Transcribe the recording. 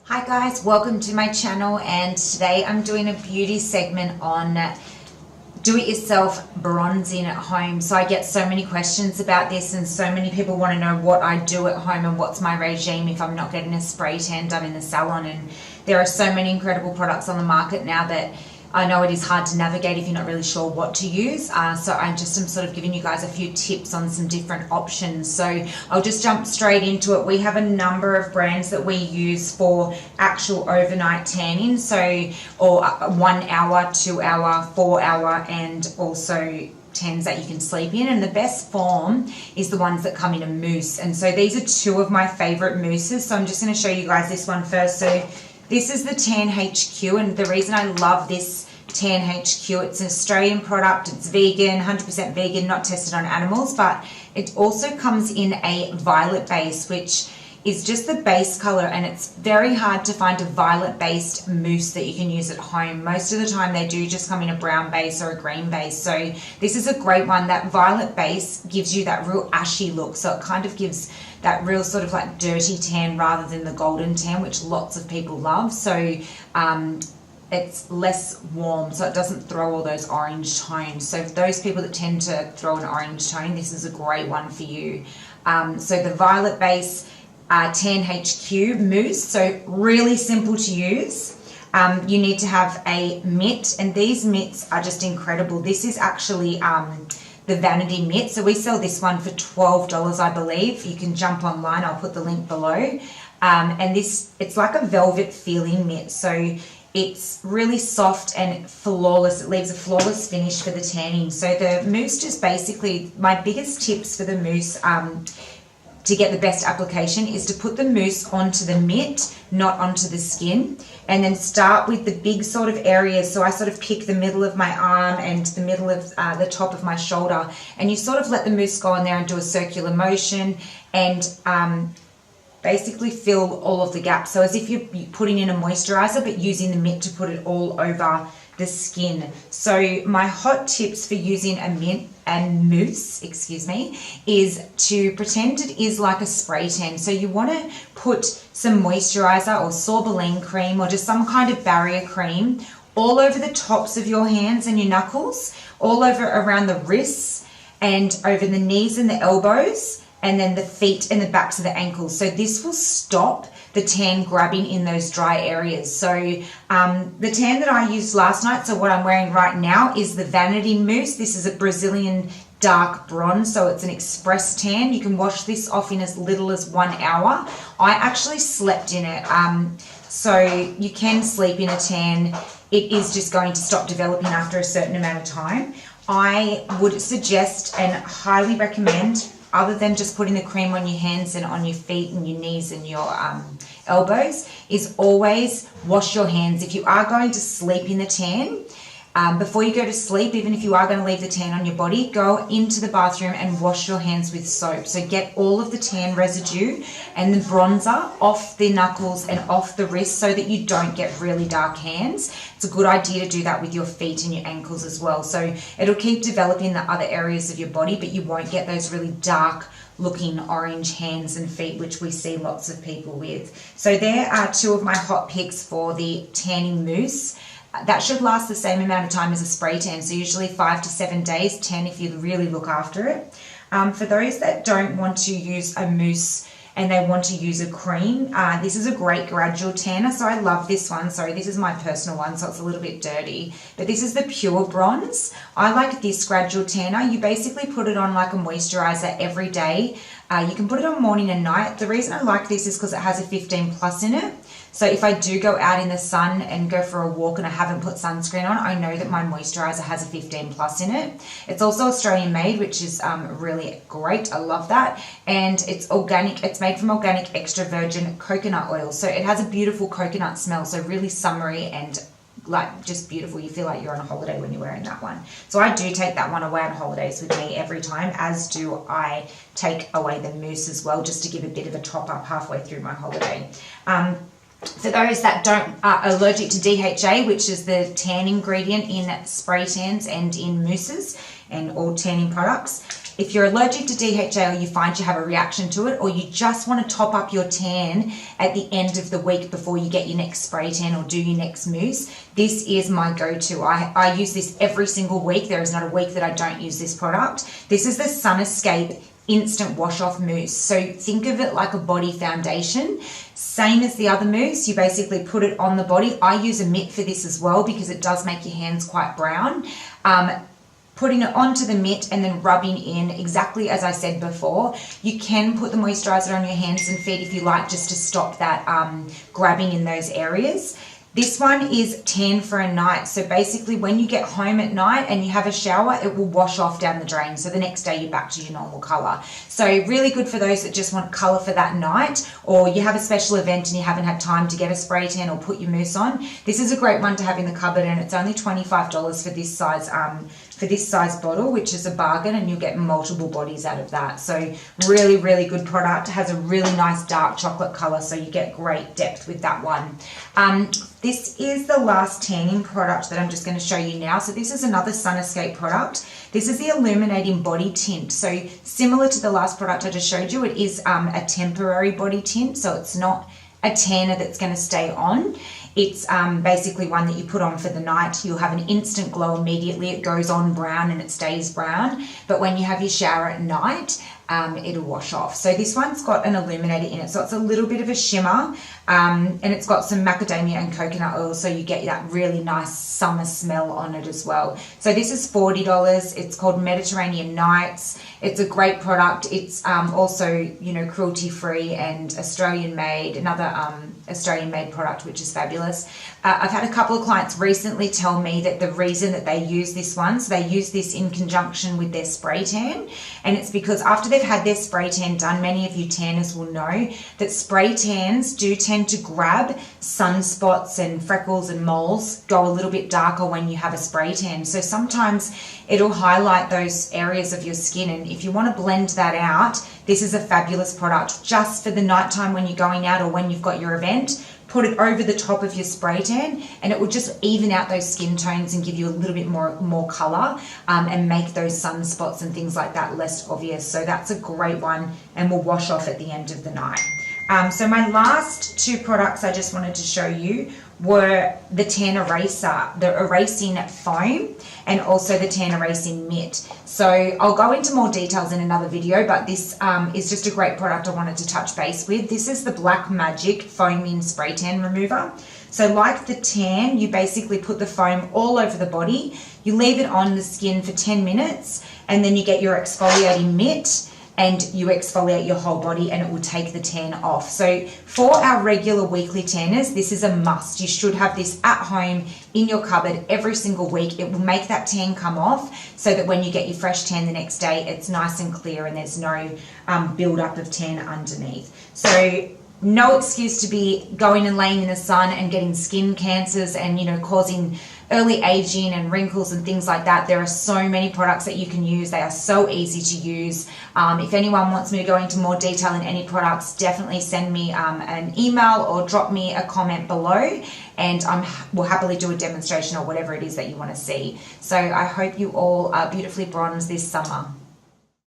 Hi guys, welcome to my channel, and today I'm doing a beauty segment on do-it-yourself bronzing at home. So I get so many questions about this, and so many people want to know what I do at home and what's my regime if I'm not getting a spray tan done in the salon. And there are so many incredible products on the market now that I know it is hard to navigate if you're not really sure what to use. So I just am sort of giving you guys a few tips on some different options. So I'll just jump straight into it. We have a number of brands that we use for actual overnight tanning. So, or 1 hour, 2 hour, 4 hour, and also tans that you can sleep in. And the best form is the ones that come in a mousse. And so these are two of my favorite mousses. So I'm just going to show you guys this one first. So this is the Tan HQ, and the reason I love this Tan HQ, it's an Australian product, it's vegan, 100% vegan, not tested on animals, but it also comes in a violet base, which is just the base color, and it's very hard to find a violet based mousse that you can use at home. Most of the time they do just come in a brown base or a green base. So this is a great one. That violet base gives you that real ashy look, so it kind of gives that real sort of like dirty tan rather than the golden tan, which lots of people love. So it's less warm, so it doesn't throw all those orange tones. So for those people that tend to throw an orange tone, this is a great one for you. So the violet base Tan HQ mousse, so really simple to use. You need to have a mitt, and these mitts are just incredible. This is actually the vanity mitt, so we sell this one for $12, I believe. You can jump online, I'll put the link below. And this, it's like a velvet feeling mitt, so it's really soft and flawless. It leaves a flawless finish for the tanning. So the mousse, just basically, my biggest tips for the mousse to get the best application is to put the mousse onto the mitt, not onto the skin, and then start with the big sort of areas. So I sort of pick the middle of my arm and the middle of the top of my shoulder, and you sort of let the mousse go in there and do a circular motion, and basically fill all of the gaps. So as if you're putting in a moisturizer, but using the mitt to put it all over the skin. So my hot tips for using a mitt and mousse, is to pretend it is like a spray tan. So you want to put some moisturizer or sorbeline cream or just some kind of barrier cream all over the tops of your hands and your knuckles, all over around the wrists and over the knees and the elbows, and then the feet and the backs of the ankles. So this will stop the tan grabbing in those dry areas. So the tan that I used last night, so what I'm wearing right now, is the Vanity Mousse. This is a Brazilian dark bronze, so it's an express tan. You can wash this off in as little as 1 hour. I actually slept in it. So you can sleep in a tan. It is just going to stop developing after a certain amount of time. I would suggest and highly recommend, other than just putting the cream on your hands and on your feet and your knees and your elbows, is always wash your hands. If you are going to sleep in the tan, before you go to sleep, even if you are going to leave the tan on your body, go into the bathroom and wash your hands with soap. So get all of the tan residue and the bronzer off the knuckles and off the wrists so that you don't get really dark hands. It's a good idea to do that with your feet and your ankles as well. So it'll keep developing the other areas of your body, but you won't get those really dark looking orange hands and feet, which we see lots of people with. So there are two of my hot picks for the tanning mousse. That should last the same amount of time as a spray tan, so usually 5 to 7 days, 10 if you really look after it. For those that don't want to use a mousse and they want to use a cream, this is a great gradual tanner, so I love this one. Sorry, this is my personal one, so it's a little bit dirty, but this is the Pure Bronze. I like this gradual tanner. You basically put it on like a moisturizer every day. You can put it on morning and night. The reason I like this is because it has a 15 plus in it. So if I do go out in the sun and go for a walk and I haven't put sunscreen on, I know that my moisturizer has a 15 plus in it. It's also Australian made, which is really great. I love that. And it's organic. It's made from organic extra virgin coconut oil. So it has a beautiful coconut smell. So really summery and like just beautiful. You feel like you're on a holiday when you're wearing that one. So I do take that one away on holidays with me every time, as do I take away the mousse as well, just to give a bit of a top up halfway through my holiday. For those that are allergic to DHA, which is the tan ingredient in spray tans and in mousses, and all tanning products. If you're allergic to DHA or you find you have a reaction to it, or you just want to top up your tan at the end of the week before you get your next spray tan or do your next mousse, this is my go-to. I use this every single week. There is not a week that I don't use this product. This is the Sun Escape Instant Wash Off Mousse. So think of it like a body foundation. Same as the other mousse, you basically put it on the body. I use a mitt for this as well because it does make your hands quite brown. Putting it onto the mitt and then rubbing in exactly as I said before. You can put the moisturizer on your hands and feet if you like, just to stop that grabbing in those areas. This one is tan for a night. So basically when you get home at night and you have a shower, it will wash off down the drain. So the next day you're back to your normal color. So really good for those that just want color for that night, or you have a special event and you haven't had time to get a spray tan or put your mousse on. This is a great one to have in the cupboard, and it's only $25 for this size bottle, which is a bargain, and you'll get multiple bodies out of that. So really, really good product. It has a really nice dark chocolate color, so you get great depth with that one. This is the last tanning product that I'm just going to show you now. So this is another Sun Escape product. This is the Illuminating Body Tint. So similar to the last product I just showed you, it is a temporary body tint. So it's not a tanner that's going to stay on. It's basically one that you put on for the night. You'll have an instant glow immediately. It goes on brown and it stays brown. But when you have your shower at night, it'll wash off. So this one's got an illuminator in it. So it's a little bit of a shimmer, and it's got some macadamia and coconut oil. So you get that really nice summer smell on it as well. So this is $40. It's called Mediterranean Nights. It's a great product. It's also, you know, cruelty free and Australian made, another Australian made product, which is fabulous. I've had a couple of clients recently tell me that the reason that they use this one, so they use this in conjunction with their spray tan, and it's because after they've had their spray tan done, many of you tanners will know that spray tans do tend to grab sunspots and freckles and moles, go a little bit darker when you have a spray tan. So sometimes it'll highlight those areas of your skin, and if you want to blend that out, this is a fabulous product just for the nighttime when you're going out or when you've got your event. Put it over the top of your spray tan and it will just even out those skin tones and give you a little bit more color, and make those sunspots and things like that less obvious. So that's a great one and will wash off at the end of the night. So my last two products I just wanted to show you were the Tan Eraser, the erasing foam, and also the Tan Erasing Mitt. So I'll go into more details in another video, but this is just a great product I wanted to touch base with. This is the Black Magic Foaming Spray Tan Remover. So like the tan, you basically put the foam all over the body, you leave it on the skin for 10 minutes, and then you get your exfoliating mitt, and you exfoliate your whole body and it will take the tan off. So for our regular weekly tanners, this is a must. You should have this at home in your cupboard every single week. It will make that tan come off so that when you get your fresh tan the next day, it's nice and clear and there's no build-up of tan underneath. So no excuse to be going and laying in the sun and getting skin cancers and, you know, causing early aging and wrinkles and things like that. There are so many products that you can use. They are so easy to use. If anyone wants me to go into more detail in any products, definitely send me an email or drop me a comment below, and we'll happily do a demonstration or whatever it is that you want to see. So I hope you all are beautifully bronzed this summer.